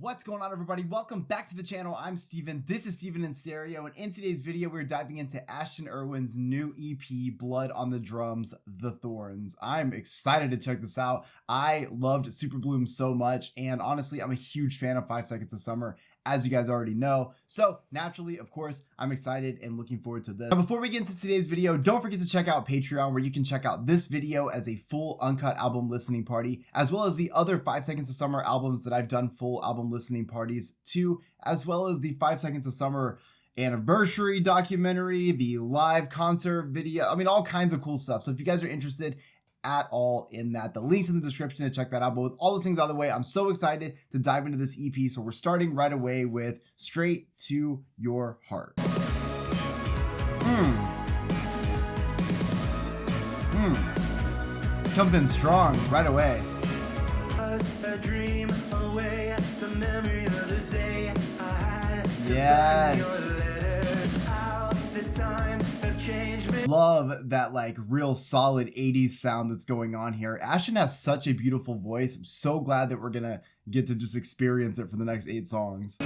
What's going on, everybody? Welcome back to the channel. I'm Steven. This is Steven in Stereo, and in today's video we're diving into Ashton Irwin's new EP, Blood on the Drums, The Thorns. I'm excited to check this out. I loved Super Bloom so much, and honestly I'm a huge fan of 5 Seconds of Summer, as you guys already know. So naturally, of course, I'm excited and looking forward to this. Now, before we get into today's video, don't forget to check out Patreon, where you can check out this video as a full uncut album listening party, as well as the other 5 Seconds of Summer albums that I've done full album listening parties to, as well as the 5 Seconds of Summer anniversary documentary, the live concert video. I mean, all kinds of cool stuff. So if you guys are interested at all in that, the link's in the description to check that out. But with all those things out of the way, I'm so excited to dive into this EP. So we're starting right away with Straight to Your Heart. Comes in strong right away. Yes. Love that like real solid 80s sound that's going on here. Ashton has such a beautiful voice. I'm so glad that we're gonna get to just experience it for the next 8 songs.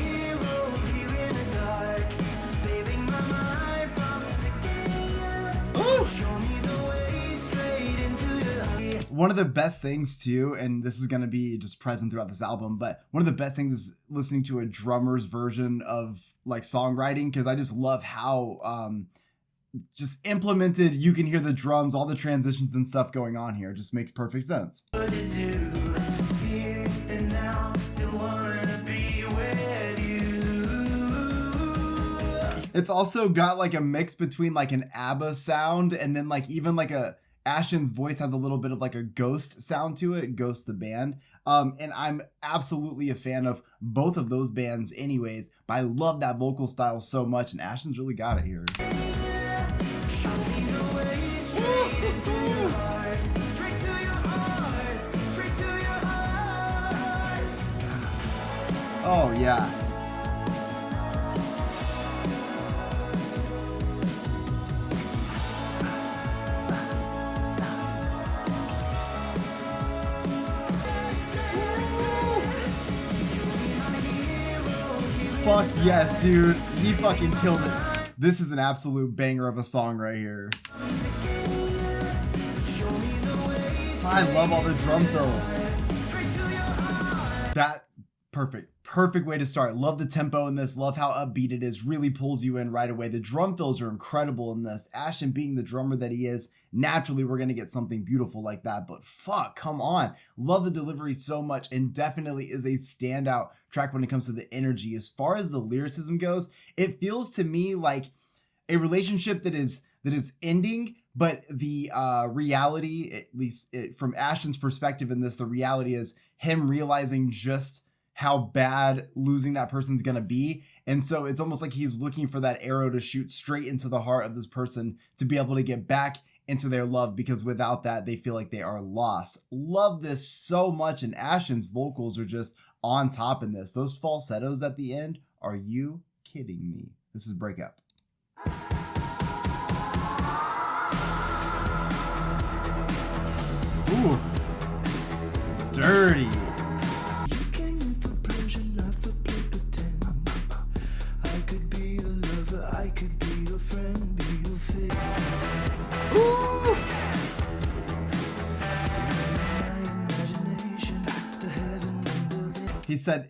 One of the best things too, and this is going to be just present throughout this album, but one of the best things is listening to a drummer's version of like songwriting, because I just love how just implemented you can hear the drums, all the transitions and stuff going on here. It just makes perfect sense. It's also got like a mix between like an ABBA sound and then like even like a Ashton's voice has a little bit of like a Ghost sound to it, Ghost the band. And I'm absolutely a fan of both of those bands anyways, but I love that vocal style so much, and Ashton's really got it here. Oh yeah. Fuck yes, dude. He fucking killed it. This is an absolute banger of a song right here. I love all the drum fills. That perfect way to start. Love the tempo in this. Love how upbeat it is. Really pulls you in right away. The drum fills are incredible in this. Ashton being the drummer that he is, naturally we're going to get something beautiful like that, but fuck, come on. Love the delivery so much, and definitely is a standout track when it comes to the energy. As far as the lyricism goes, it feels to me like a relationship that is ending, but the reality, at least from Ashton's perspective in this, the reality is him realizing just how bad losing that person's gonna be. And so it's almost like he's looking for that arrow to shoot straight into the heart of this person to be able to get back into their love, because without that, they feel like they are lost. Love this so much, and Ashton's vocals are just on top in this. Those falsettos at the end, are you kidding me? This is Break Up. Ooh, dirty. He said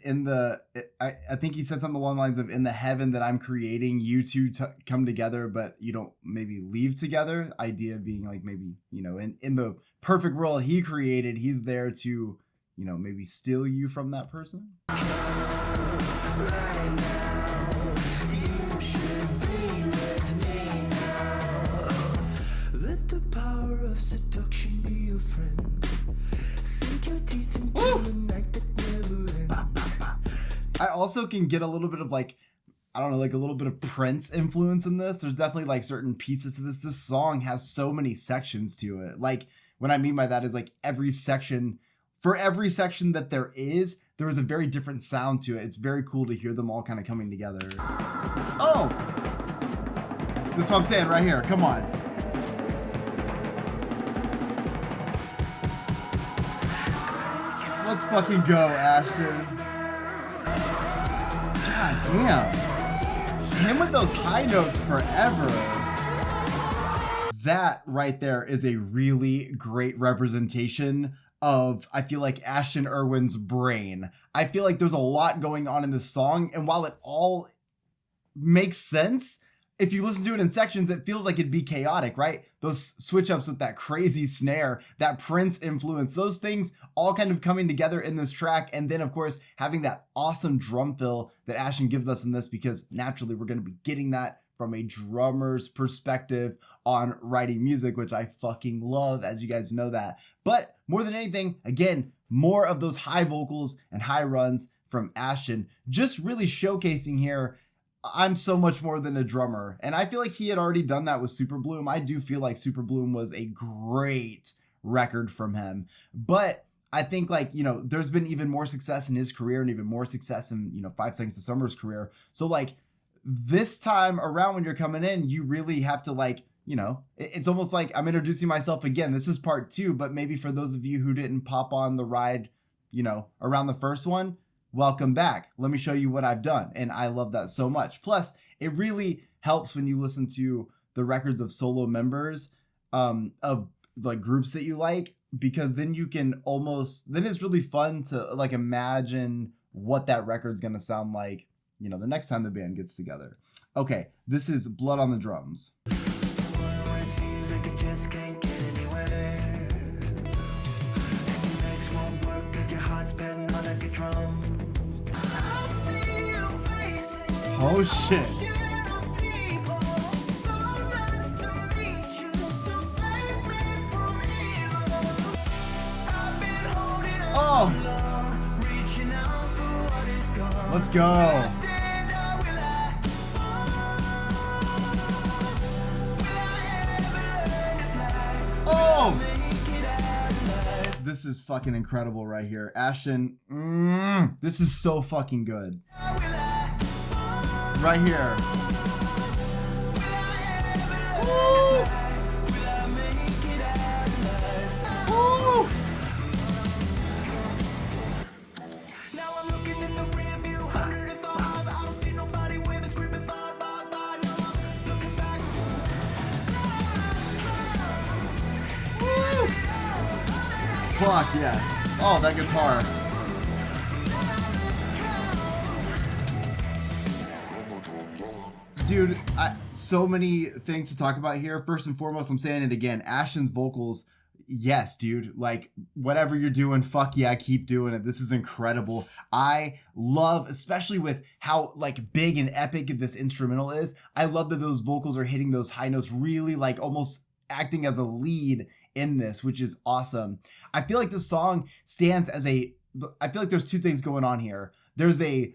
I think he said something along the lines of, in the heaven that I'm creating, you two come together, but you don't maybe leave together. Idea being like maybe, you know, in the perfect world he created, he's there to, you know, maybe steal you from that person. Right now, you should be with me now. Let the power of seduction be your friend. Sink your teeth into a night that never ends. I also can get a little bit of like, I don't know, like a little bit of Prince influence in this. There's definitely like certain pieces to this. This song has so many sections to it. Like, what I mean by that is like every section, for every section that there is a very different sound to it. It's very cool to hear them all kind of coming together. Oh! This is what I'm saying right here. Come on. Let's fucking go, Ashton. God damn. Him with those high notes forever. That right there is a really great representation of, I feel like, Ashton Irwin's brain. I feel like there's a lot going on in this song, and while it all makes sense, if you listen to it in sections, it feels like it'd be chaotic, right? Those switch ups with that crazy snare, that Prince influence, those things all kind of coming together in this track. And then, of course, having that awesome drum fill that Ashton gives us in this, because naturally we're going to be getting that from a drummer's perspective on writing music, which I fucking love, as you guys know that. But more than anything, again, more of those high vocals and high runs from Ashton, just really showcasing here, I'm so much more than a drummer. And I feel like he had already done that with Super Bloom. I do feel like Super Bloom was a great record from him. But I think, like, you know, there's been even more success in his career and even more success in, you know, 5 Seconds to Summer's career. So, like, this time around when you're coming in, you really have to, like, you know, it's almost like I'm introducing myself again. This is part 2, but maybe for those of you who didn't pop on the ride, you know, around the first one, welcome back. Let me show you what I've done. And I love that so much. Plus, it really helps when you listen to the records of solo members of like groups that you like, because then you can almost, then it's really fun to like imagine what that record's going to sound like, you know, the next time the band gets together. Okay, this is Blood on the Drums. Seems like it just can't get anywhere. Legs won't work if your heart's been on like a drum. I see your face. Oh shit. Oh. Let's go. This is fucking incredible right here. Ashton, this is so fucking good. Right here. Woo! Woo! Now I'm looking in the rearview, 100 if I don't see nobody waving, screaming bye bye bye. Now I'm looking back. Woo! Fuck yeah. Oh, that gets hard. Dude, so many things to talk about here. First and foremost, I'm saying it again. Ashton's vocals, yes, dude. Like, whatever you're doing, fuck yeah, keep doing it. This is incredible. I love, especially with how, like, big and epic this instrumental is, I love that those vocals are hitting those high notes, really, like, almost acting as a lead in this, which is awesome. I feel like this song stands as I feel like there's 2 things going on here. There's the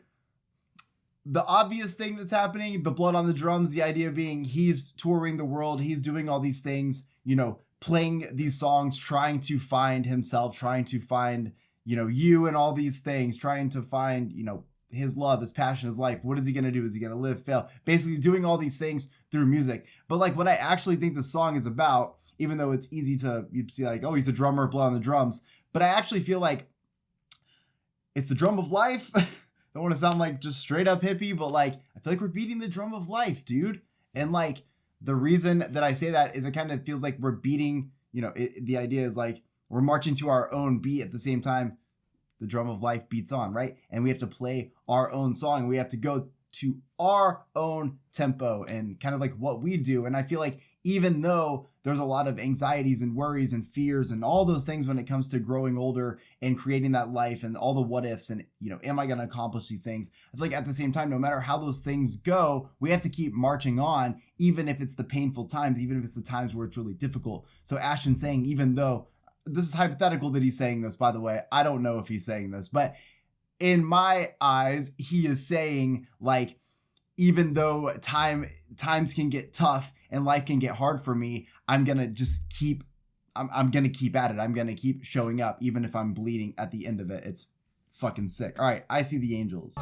obvious thing that's happening, the blood on the drums, the idea being he's touring the world, he's doing all these things, you know, playing these songs, trying to find himself, trying to find, you know, you and all these things, trying to find, you know, his love, his passion, his life. What is he going to do? Is he going to live, fail? Basically doing all these things through music. But like what I actually think the song is about, even though it's easy to, you see like, oh, he's the drummer, blood on the drums. But I actually feel like it's the drum of life. Don't want to sound like just straight up hippie, but like, I feel like we're beating the drum of life, dude. And like, the reason that I say that is it kind of feels like we're beating, you know, the idea is like, we're marching to our own beat at the same time. The drum of life beats on, right? And we have to play our own song. We have to go to our own tempo and kind of like what we do. And I feel like even though there's a lot of anxieties and worries and fears and all those things when it comes to growing older and creating that life and all the what ifs and, you know, am I going to accomplish these things? I feel like at the same time, no matter how those things go, we have to keep marching on, even if it's the painful times, even if it's the times where it's really difficult. So Ashton saying, even though, this is hypothetical that he's saying this, by the way, I don't know if he's saying this, but in my eyes, he is saying like, even though times can get tough and life can get hard for me, I'm going to just keep, I'm going to keep at it. I'm going to keep showing up, even if I'm bleeding at the end of it. It's fucking sick. All right. I See the Angels.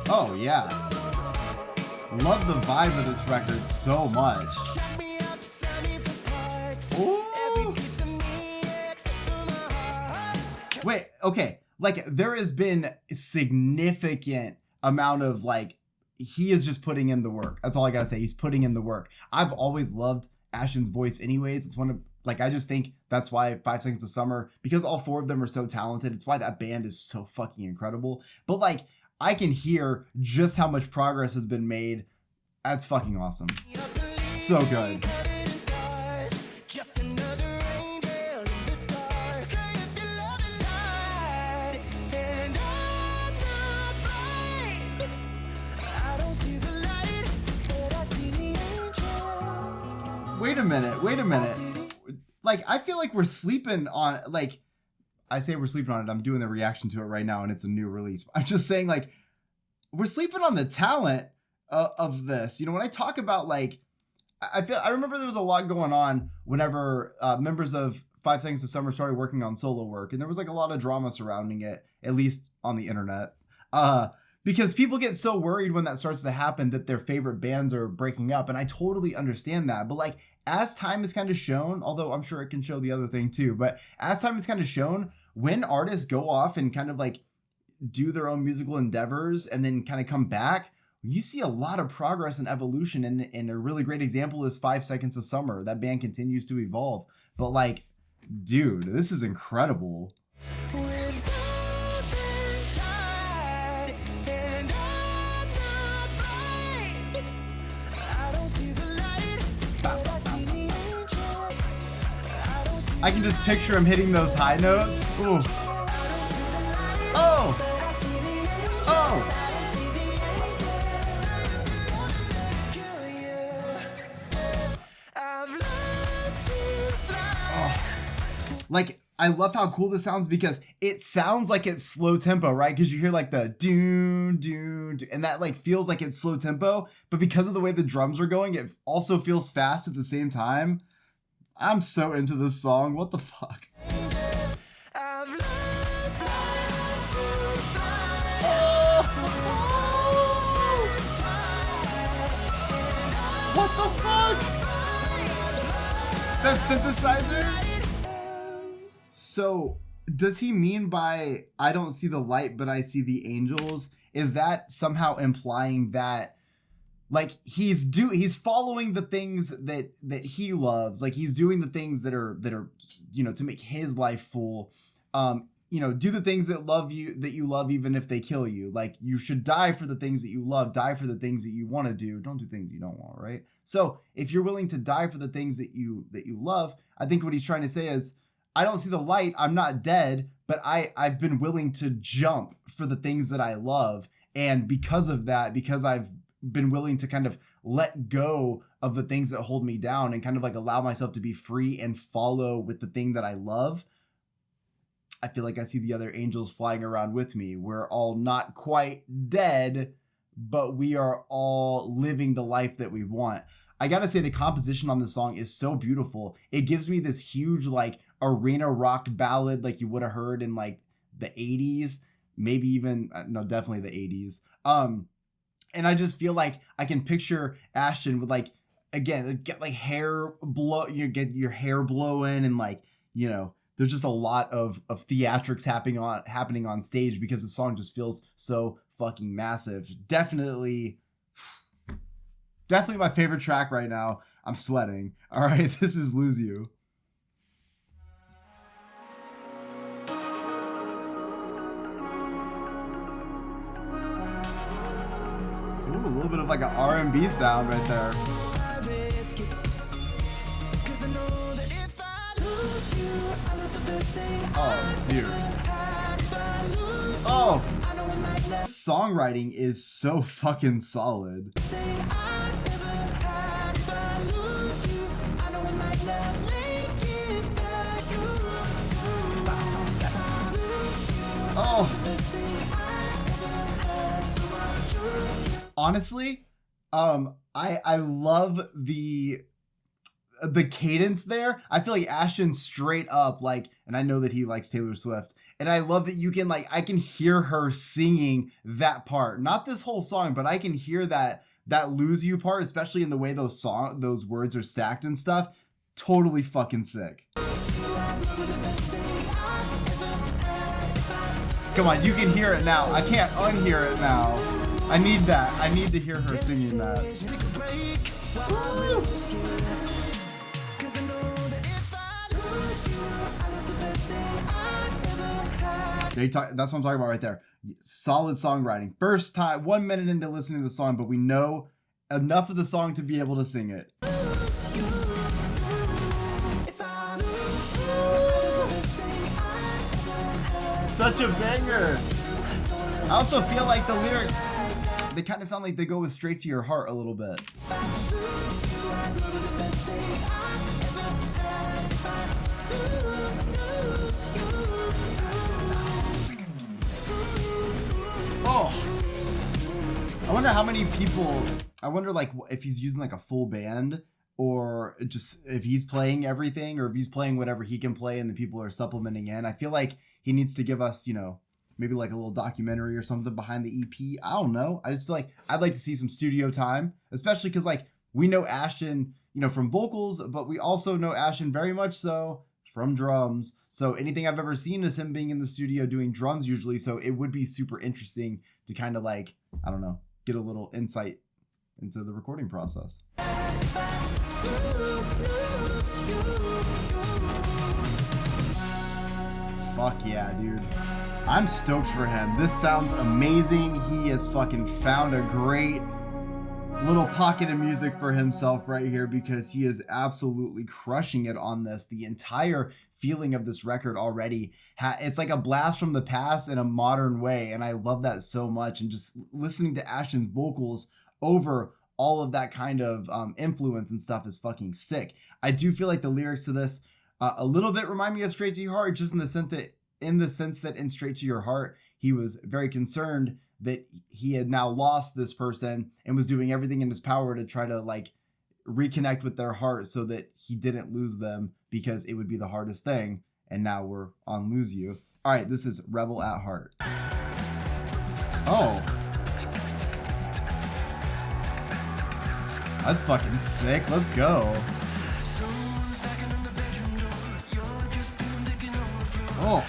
Oh yeah. Love the vibe of this record so much. Ooh. Wait, okay. like there has been a significant amount of like, he is just putting in the work. That's all I gotta say. He's putting in the work. I've always loved Ashton's voice anyways. It's one of, like, I just think that's why 5 Seconds of Summer, because all 4 of them are so talented, it's why that band is so fucking incredible. But like, I can hear just how much progress has been made. That's fucking awesome. So good. Wait a minute. Like, I feel like we're sleeping on, like, I say we're sleeping on it. I'm doing the reaction to it right now, and it's a new release. I'm just saying, like, we're sleeping on the talent of this. You know, when I talk about, like, I remember there was a lot going on whenever members of 5 Seconds of Summer started working on solo work, and there was, like, a lot of drama surrounding it, at least on the internet. Because people get so worried when that starts to happen that their favorite bands are breaking up, and I totally understand that. But, like, as time has kind of shown, although I'm sure it can show the other thing too, but as time has kind of shown, when artists go off and kind of like do their own musical endeavors and then kind of come back, you see a lot of progress and evolution. And a really great example is 5 Seconds of Summer. That band continues to evolve. But like, dude, this is incredible. I can just picture him hitting those high notes. Ooh. Oh! Oh! Oh. Like, I love how cool this sounds because it sounds like it's slow tempo, right? Because you hear like the doon, doon, doon, and that like feels like it's slow tempo, but because of the way the drums are going, it also feels fast at the same time. I'm so into this song. What the fuck? What the fuck? That synthesizer? So, does he mean by I don't see the light, but I see the angels? Is that somehow implying that like he's following the things that he loves, like he's doing the things that are you know, to make his life full, you know, do the things that you love even if they kill you. Like, you should die for the things that you love, die for the things that you want to do, don't do things you don't want, right? So if you're willing to die for the things that you love, I think what he's trying to say is, I don't see the light, I'm not dead, but I've been willing to jump for the things that I love, and because of that, because I've been willing to kind of let go of the things that hold me down and kind of like allow myself to be free and follow with the thing that I love, I feel like I see the other angels flying around with me. We're all not quite dead, but we are all living the life that we want. I gotta say, the composition on this song is so beautiful. It gives me this huge like arena rock ballad like you would have heard in like the 80s, maybe even, no, definitely the 80s. And I just feel like I can picture Ashton with like, again, get like hair blow, you know, get your hair blowing, and like, you know, there's just a lot of theatrics happening on stage because the song just feels so fucking massive. Definitely my favorite track right now. I'm sweating. All right, this is Lose You. Ooh, a little bit of like an R&B sound right there. Oh, dude. Oh! Songwriting is so fucking solid. Oh! Honestly, I love the cadence there. I feel like Ashton straight up, like, and I know that he likes Taylor Swift, and I love that you can like, I can hear her singing that part, not this whole song, but I can hear that Lose You part, especially in the way those words are stacked and stuff. Totally fucking sick. Come on, you can hear it now. I can't unhear it now. I need that. I need to hear her singing that. Woo. That's what I'm talking about right there. Solid songwriting. First time, 1 minute into listening to the song, but we know enough of the song to be able to sing it. Such a banger. I also feel like the lyrics, they kind of sound like they go with straight to your heart a little bit. Oh, I wonder how many people, I wonder like if he's using like a full band or just if he's playing everything or if he's playing whatever he can play and the people are supplementing in. I feel like he needs to give us, you know, maybe like a little documentary or something behind the EP. I don't know. I just feel like I'd like to see some studio time, especially because like we know Ashton, you know, from vocals, but we also know Ashton very much so from drums. So anything I've ever seen is him being in the studio doing drums usually. So it would be super interesting to kind of like, I don't know, get a little insight into the recording process. Fuck yeah, dude. I'm stoked for him. This sounds amazing. He has fucking found a great little pocket of music for himself right here because he is absolutely crushing it on this. The entire feeling of this record already, it's like a blast from the past in a modern way, and I love that so much. And just listening to Ashton's vocals over all of that kind of influence and stuff is fucking sick. I do feel like the lyrics to this a little bit remind me of Straight to Your Heart, just in the sense that in Straight to Your Heart, he was very concerned that he had now lost this person and was doing everything in his power to try to like reconnect with their heart so that he didn't lose them because it would be the hardest thing. And now we're on Lose You. All right, this is Rebel at Heart. Oh. That's fucking sick. Let's go. Oh.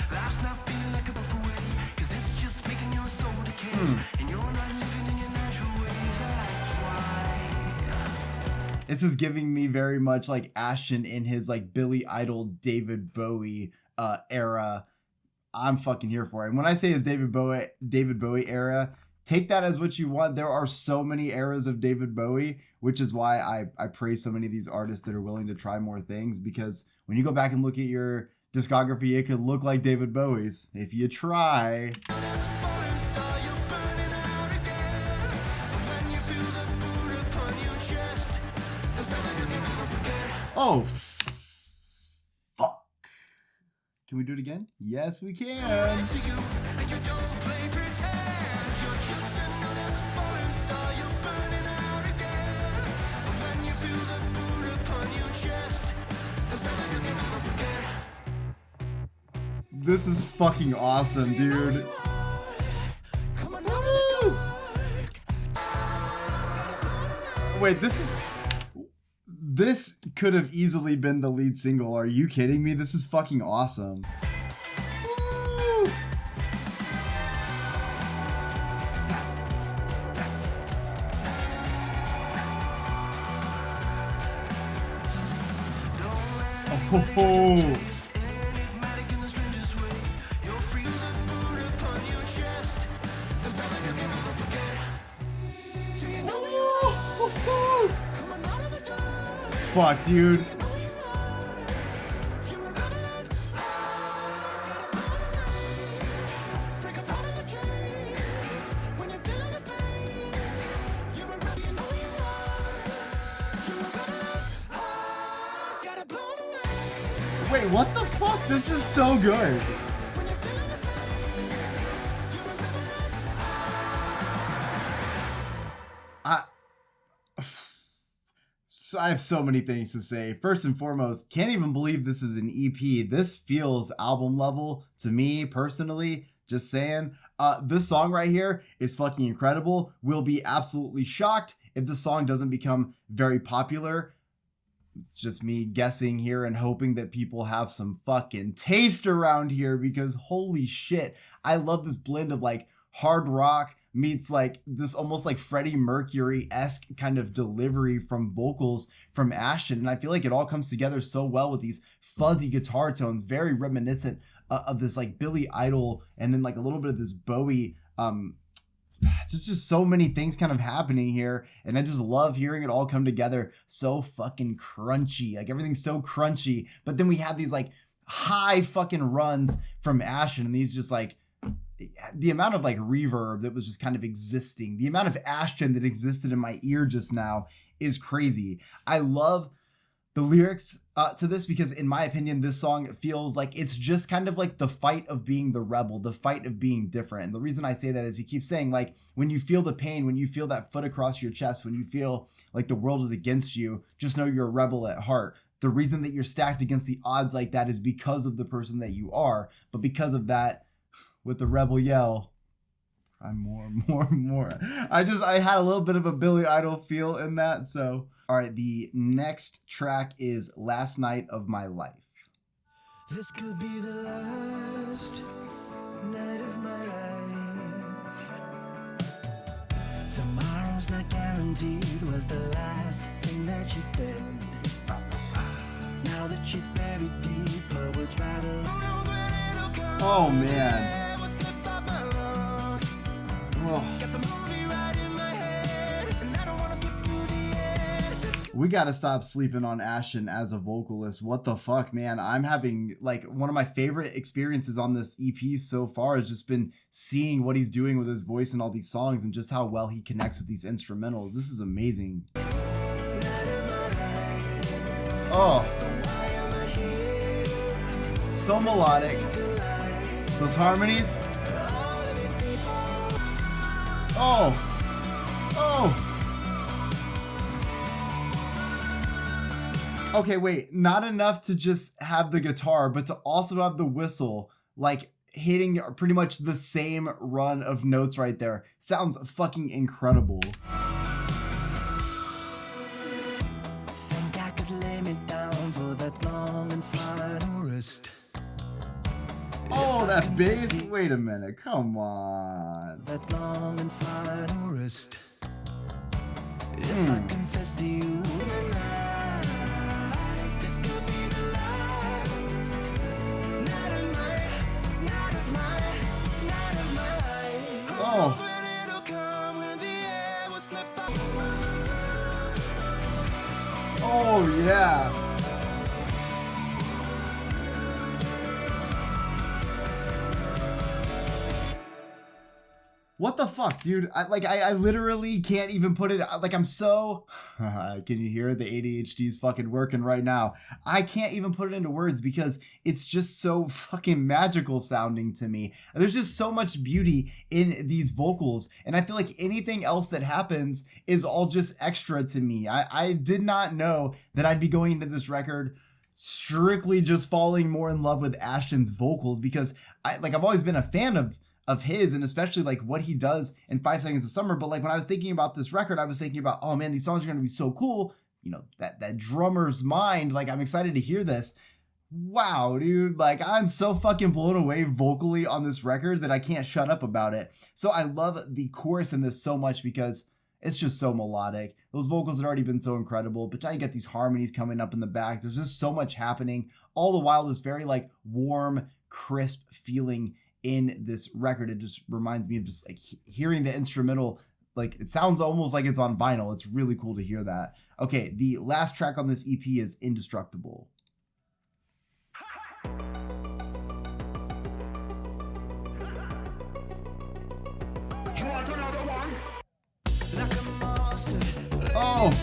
This is giving me very much like Ashton in his like Billy Idol, David Bowie era. I'm fucking here for it. And when I say his David Bowie era, take that as what you want. There are so many eras of David Bowie, which is why I praise so many of these artists that are willing to try more things, because when you go back and look at your discography, it could look like David Bowie's if you try. Oh, fuck. Can we do it again? Yes, we can. This is fucking awesome, dude. Wait, this could have easily been the lead single. Are you kidding me? This is fucking awesome. Woo! Oh. Fuck, dude. Wait, what the fuck? This is so good. I have so many things to say. First and foremost, can't even believe this is an EP. This feels album level to me personally. Just saying. This song right here is fucking incredible. We'll be absolutely shocked if the song doesn't become very popular. It's just me guessing here and hoping that people have some fucking taste around here, because holy shit, I love this blend of like hard rock meets like this almost like Freddie Mercury-esque kind of delivery from vocals from Ashton. And I feel like it all comes together so well with these fuzzy guitar tones, very reminiscent of this like Billy Idol, and then like a little bit of this Bowie. Just so many things kind of happening here, and I just love hearing it all come together. So fucking crunchy, like everything's so crunchy. But then we have these like high fucking runs from Ashton, and these just like the amount of like reverb that was just kind of existing, the amount of Ashton that existed in my ear just now is crazy. I love the lyrics to this, because in my opinion, this song feels like it's just kind of like the fight of being the rebel, the fight of being different. And the reason I say that is he keeps saying like, when you feel the pain, when you feel that foot across your chest, when you feel like the world is against you, just know you're a rebel at heart. The reason that you're stacked against the odds like that is because of the person that you are. But because of that, with the rebel yell, I'm more. I had a little bit of a Billy Idol feel in that. So, all right, the next track is Last Night of My Life. This could be the last night of my life. Tomorrow's not guaranteed was the last thing that she said. Now that she's buried deep, her words rattle. Oh man. Oh. We gotta stop sleeping on Ashton as a vocalist. What the fuck, man? I'm having like one of my favorite experiences on this EP so far has just been seeing what he's doing with his voice in all these songs and just how well he connects with these instrumentals. This is amazing. Oh, so melodic. Those harmonies. Oh, oh. Okay, wait, not enough to just have the guitar, but to also have the whistle, like hitting pretty much the same run of notes right there. Sounds fucking incredible. Think I could lay me down for that long and final rest. Oh, that bass. Wait a minute. Come on. That long and final rest. If I confess to you tonight, this could be the last night of my life. Oh. When it'll come, when the air will slip out. Oh, yeah. What the fuck, dude? I literally can't even put it, like I'm so, can you hear it? The ADHD is fucking working right now. I can't even put it into words because it's just so fucking magical sounding to me. There's just so much beauty in these vocals, and I feel like anything else that happens is all just extra to me. I did not know that I'd be going into this record strictly just falling more in love with Ashton's vocals, because I've always been a fan of his, and especially like what he does in 5 Seconds of Summer. But like when I was thinking about this record, I was thinking about, oh man, these songs are going to be so cool. You know, that drummer's mind, like I'm excited to hear this. Wow, dude, like I'm so fucking blown away vocally on this record that I can't shut up about it. So I love the chorus in this so much because it's just so melodic. Those vocals had already been so incredible, but now you get these harmonies coming up in the back. There's just so much happening. All the while, this very like warm, crisp feeling in this record. It just reminds me of just like hearing the instrumental, like it sounds almost like it's on vinyl. It's really cool to hear that. Okay, the last track on this EP is Indestructible. Oh.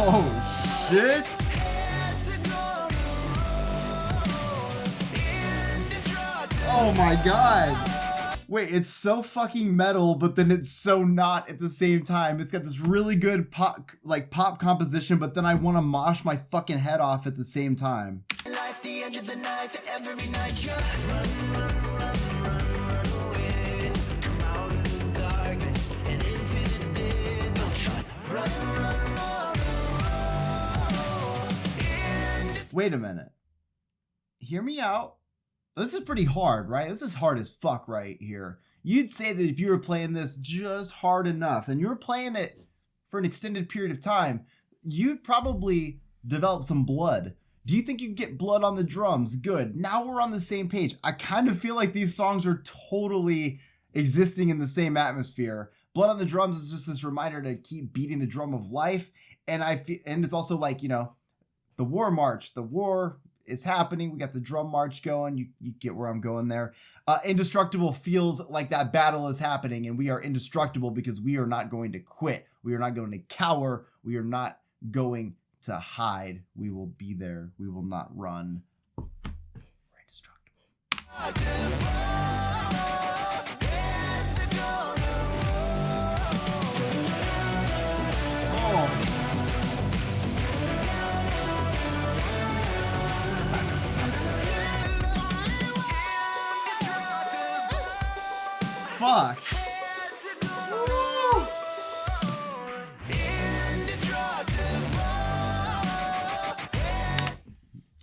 Oh shit! Oh my god! Wait, it's so fucking metal, but then it's so not at the same time. It's got this really good pop composition, but then I want to mosh my fucking head off at the same time. Life, the edge of the knife every night. Just run away. Come out of the darkness and into the dead. Don't try. Run. Wait a minute. Hear me out. This is pretty hard, right? This is hard as fuck right here. You'd say that if you were playing this just hard enough and you were playing it for an extended period of time, you'd probably develop some blood. Do you think you'd get blood on the drums? Good. Now we're on the same page. I kind of feel like these songs are totally existing in the same atmosphere. Blood on the drums is just this reminder to keep beating the drum of life. And it's also like, you know, the war march. The war is happening. We got the drum march going. You get where I'm going there. Indestructible feels like that battle is happening, and we are indestructible because we are not going to quit. We are not going to cower. We are not going to hide. We will be there. We will not run. We're indestructible. Oh. Fuck. Woo.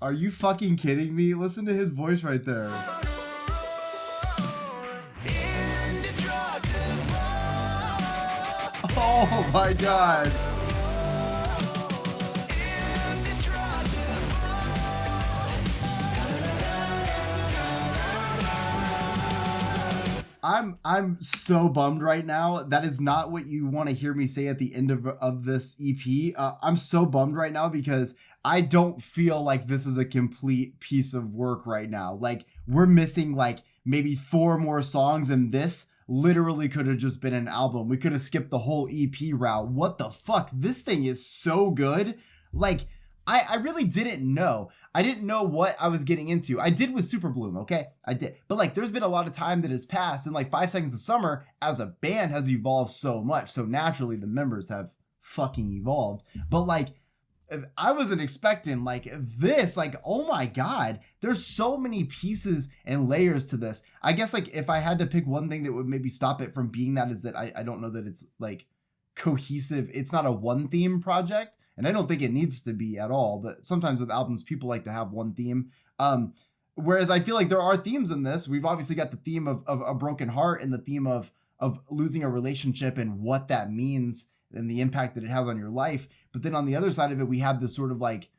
Are you fucking kidding me? Listen to his voice right there. Oh my god. I'm so bummed right now. That is not what you want to hear me say at the end of this EP. I'm so bummed right now because I don't feel like this is a complete piece of work right now. Like, we're missing like maybe 4 more songs, and this literally could have just been an album. We could have skipped the whole EP route. What the fuck? This thing is so good. Like, I really didn't know. I didn't know what I was getting into. I did with Super Bloom, okay? I did. But like, there's been a lot of time that has passed, and like 5 Seconds of Summer as a band has evolved so much. So naturally the members have fucking evolved. But like, I wasn't expecting like this. Like, oh my god, there's so many pieces and layers to this. I guess like if I had to pick one thing that would maybe stop it from being that is that I don't know that it's like cohesive. It's not a one theme project. And I don't think it needs to be at all, but sometimes with albums, people like to have one theme. Whereas I feel like there are themes in this. We've obviously got the theme of a broken heart and the theme of losing a relationship and what that means and the impact that it has on your life. But then on the other side of it, we have this sort of like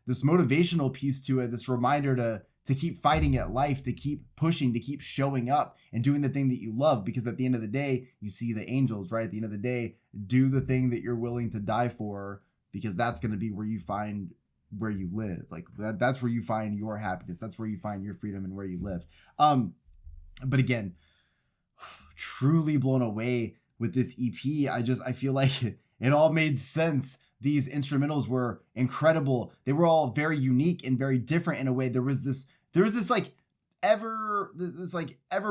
this motivational piece to it, this reminder to keep fighting at life, to keep pushing, to keep showing up and doing the thing that you love. Because at the end of the day, you see the angels, right? At the end of the day, do the thing that you're willing to die for, because that's going to be where you find where you live. Like that's where you find your happiness. That's where you find your freedom and where you live. But again, truly blown away with this EP. I feel like it all made sense. These instrumentals were incredible. They were all very unique and very different in a way. There was this like ever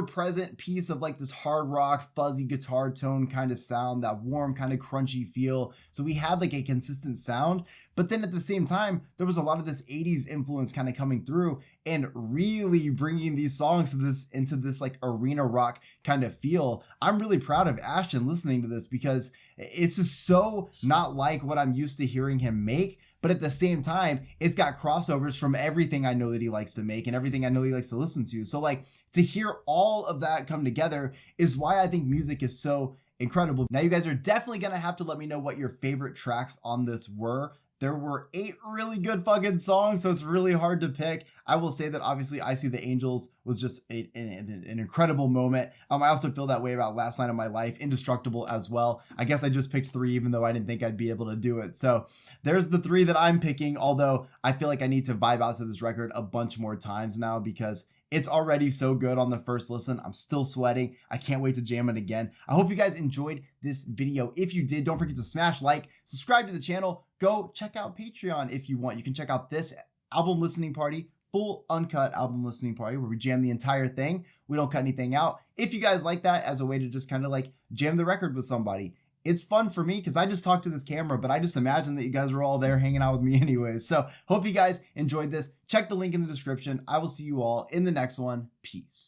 present piece of like this hard rock fuzzy guitar tone kind of sound, that warm kind of crunchy feel. So we had like a consistent sound, but then at the same time there was a lot of this 80s influence kind of coming through and really bringing these songs into this like arena rock kind of feel. I'm really proud of Ashton listening to this because it's just so not like what I'm used to hearing him make. But at the same time, it's got crossovers from everything I know that he likes to make and everything I know he likes to listen to. So like to hear all of that come together is why I think music is so incredible. Now you guys are definitely going to have to let me know what your favorite tracks on this were. There were 8 really good fucking songs, so it's really hard to pick. I will say that obviously I See the Angels was just an incredible moment. I also feel that way about Last Night of My Life, Indestructible as well. I guess I just picked 3 even though I didn't think I'd be able to do it. So there's the 3 that I'm picking, although I feel like I need to vibe out to this record a bunch more times now because it's already so good on the first listen. I'm still sweating. I can't wait to jam it again. I hope you guys enjoyed this video. If you did, don't forget to smash like, subscribe to the channel, go check out Patreon if you want. You can check out this album listening party, full uncut album listening party where we jam the entire thing. We don't cut anything out. If you guys like that as a way to just kind of like jam the record with somebody. it's fun for me because I just talk to this camera, but I just imagine that you guys are all there hanging out with me anyways. So hope you guys enjoyed this. Check the link in the description. I will see you all in the next one. Peace.